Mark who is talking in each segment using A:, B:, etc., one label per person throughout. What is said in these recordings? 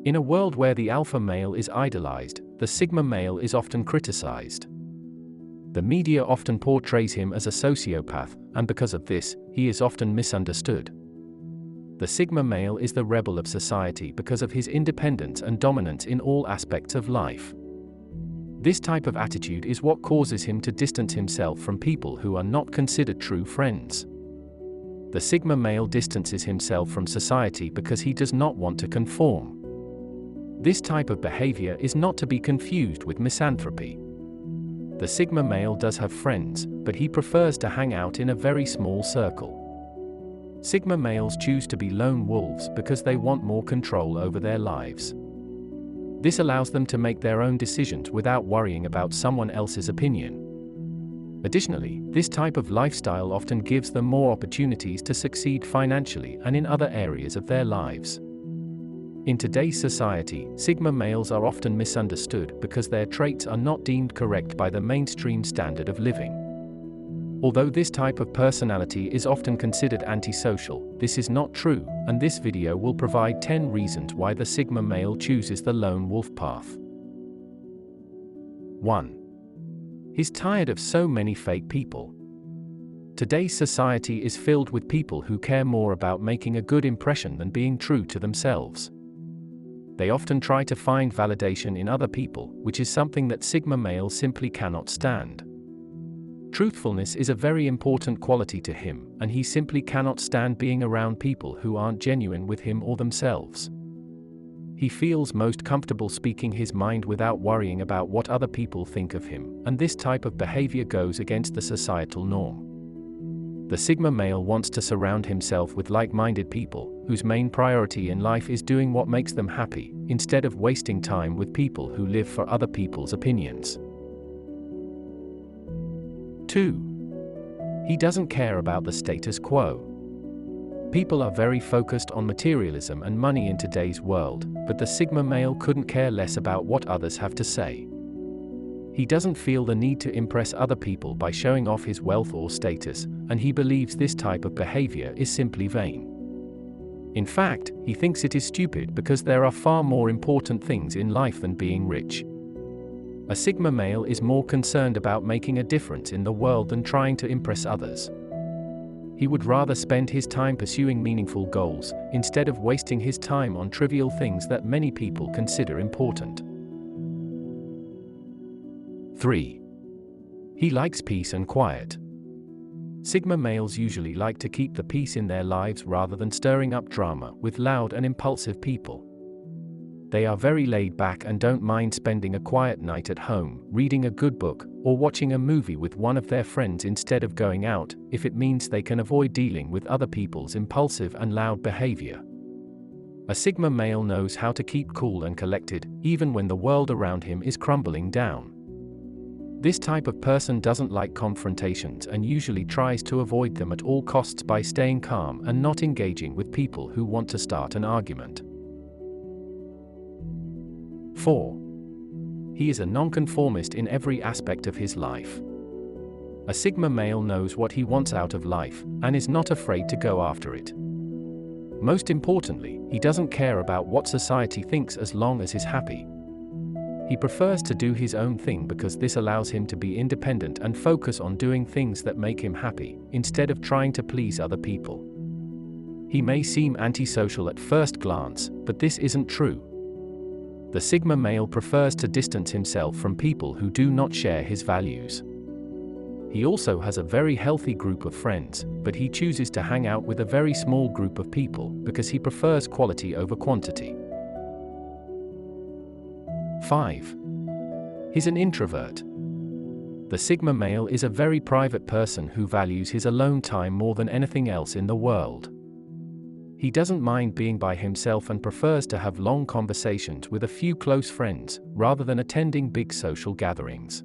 A: In a world where the alpha male is idolized, the sigma male is often criticized. The media often portrays him as a sociopath, and because of this, he is often misunderstood. The sigma male is the rebel of society because of his independence and dominance in all aspects of life. This type of attitude is what causes him to distance himself from people who are not considered true friends. The sigma male distances himself from society because he does not want to conform. This type of behavior is not to be confused with misanthropy. The sigma male does have friends, but he prefers to hang out in a very small circle. Sigma males choose to be lone wolves because they want more control over their lives. This allows them to make their own decisions without worrying about someone else's opinion. Additionally, this type of lifestyle often gives them more opportunities to succeed financially and in other areas of their lives. In today's society, sigma males are often misunderstood because their traits are not deemed correct by the mainstream standard of living. Although this type of personality is often considered antisocial, this is not true, and this video will provide 10 reasons why the sigma male chooses the lone wolf path. 1. He's tired of so many fake people. Today's society is filled with people who care more about making a good impression than being true to themselves. They often try to find validation in other people, which is something that sigma males simply cannot stand. Truthfulness is a very important quality to him, and he simply cannot stand being around people who aren't genuine with him or themselves. He feels most comfortable speaking his mind without worrying about what other people think of him, and this type of behavior goes against the societal norm. The sigma male wants to surround himself with like-minded people, whose main priority in life is doing what makes them happy, instead of wasting time with people who live for other people's opinions. 2. He doesn't care about the status quo. People are very focused on materialism and money in today's world, but the sigma male couldn't care less about what others have to say. He doesn't feel the need to impress other people by showing off his wealth or status, and he believes this type of behavior is simply vain. In fact, he thinks it is stupid because there are far more important things in life than being rich. A sigma male is more concerned about making a difference in the world than trying to impress others. He would rather spend his time pursuing meaningful goals, instead of wasting his time on trivial things that many people consider important. 3. He likes peace and quiet. Sigma males usually like to keep the peace in their lives rather than stirring up drama with loud and impulsive people. They are very laid back and don't mind spending a quiet night at home, reading a good book, or watching a movie with one of their friends instead of going out, if it means they can avoid dealing with other people's impulsive and loud behavior. A sigma male knows how to keep cool and collected, even when the world around him is crumbling down. This type of person doesn't like confrontations and usually tries to avoid them at all costs by staying calm and not engaging with people who want to start an argument. 4. He is a nonconformist in every aspect of his life. A sigma male knows what he wants out of life, and is not afraid to go after it. Most importantly, he doesn't care about what society thinks as long as he's happy. He prefers to do his own thing because this allows him to be independent and focus on doing things that make him happy, instead of trying to please other people. He may seem antisocial at first glance, but this isn't true. The sigma male prefers to distance himself from people who do not share his values. He also has a very healthy group of friends, but he chooses to hang out with a very small group of people because he prefers quality over quantity. 5. He's an introvert. The sigma male is a very private person who values his alone time more than anything else in the world. He doesn't mind being by himself and prefers to have long conversations with a few close friends, rather than attending big social gatherings.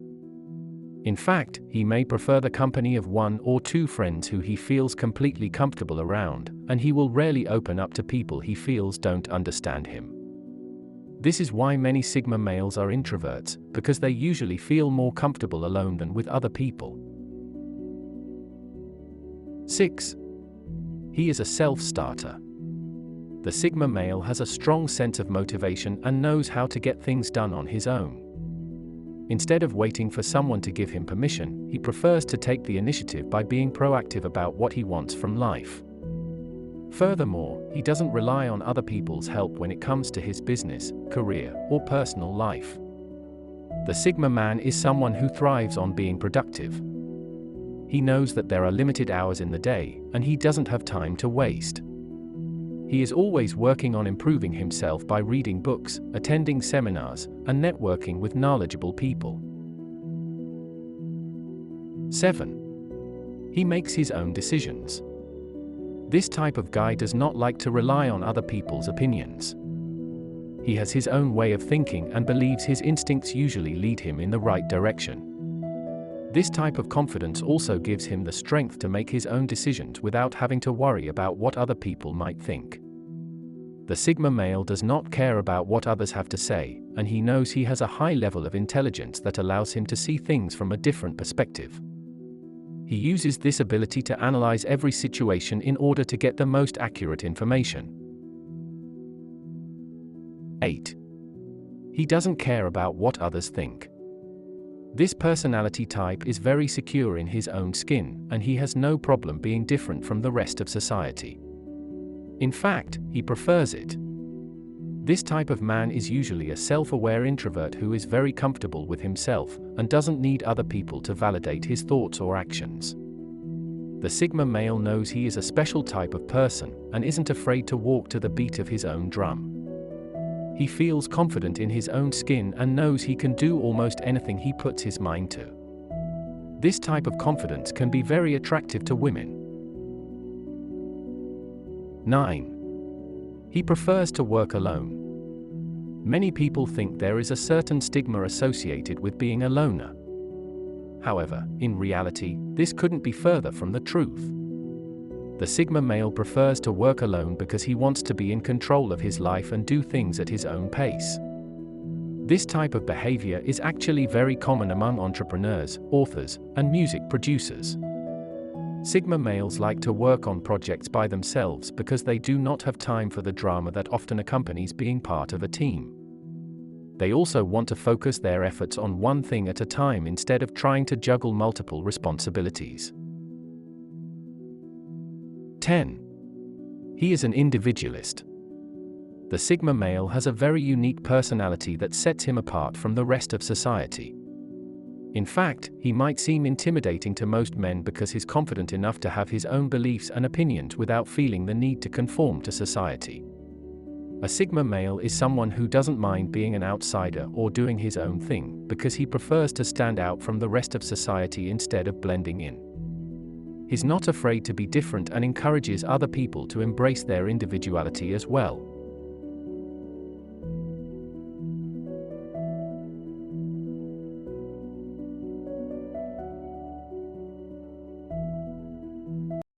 A: In fact, he may prefer the company of 1 or 2 friends who he feels completely comfortable around, and he will rarely open up to people he feels don't understand him. This is why many sigma males are introverts, because they usually feel more comfortable alone than with other people. 6. He is a self-starter. The Sigma male has a strong sense of motivation and knows how to get things done on his own. Instead of waiting for someone to give him permission, he prefers to take the initiative by being proactive about what he wants from life. Furthermore, he doesn't rely on other people's help when it comes to his business, career, or personal life. The Sigma man is someone who thrives on being productive. He knows that there are limited hours in the day, and he doesn't have time to waste. He is always working on improving himself by reading books, attending seminars, and networking with knowledgeable people. 7. He makes his own decisions. This type of guy does not like to rely on other people's opinions. He has his own way of thinking and believes his instincts usually lead him in the right direction. This type of confidence also gives him the strength to make his own decisions without having to worry about what other people might think. The Sigma male does not care about what others have to say, and he knows he has a high level of intelligence that allows him to see things from a different perspective. He uses this ability to analyze every situation in order to get the most accurate information. 8. He doesn't care about what others think. This personality type is very secure in his own skin, and he has no problem being different from the rest of society. In fact, he prefers it. This type of man is usually a self-aware introvert who is very comfortable with himself and doesn't need other people to validate his thoughts or actions. The Sigma male knows he is a special type of person and isn't afraid to walk to the beat of his own drum. He feels confident in his own skin and knows he can do almost anything he puts his mind to. This type of confidence can be very attractive to women. 9. He prefers to work alone. Many people think there is a certain stigma associated with being a loner. However, in reality, this couldn't be further from the truth. The Sigma male prefers to work alone because he wants to be in control of his life and do things at his own pace. This type of behavior is actually very common among entrepreneurs, authors, and music producers. Sigma males like to work on projects by themselves because they do not have time for the drama that often accompanies being part of a team. They also want to focus their efforts on one thing at a time instead of trying to juggle multiple responsibilities. 10. He is an individualist. The Sigma male has a very unique personality that sets him apart from the rest of society. In fact, he might seem intimidating to most men because he's confident enough to have his own beliefs and opinions without feeling the need to conform to society. A Sigma male is someone who doesn't mind being an outsider or doing his own thing because he prefers to stand out from the rest of society instead of blending in. He's not afraid to be different and encourages other people to embrace their individuality as well.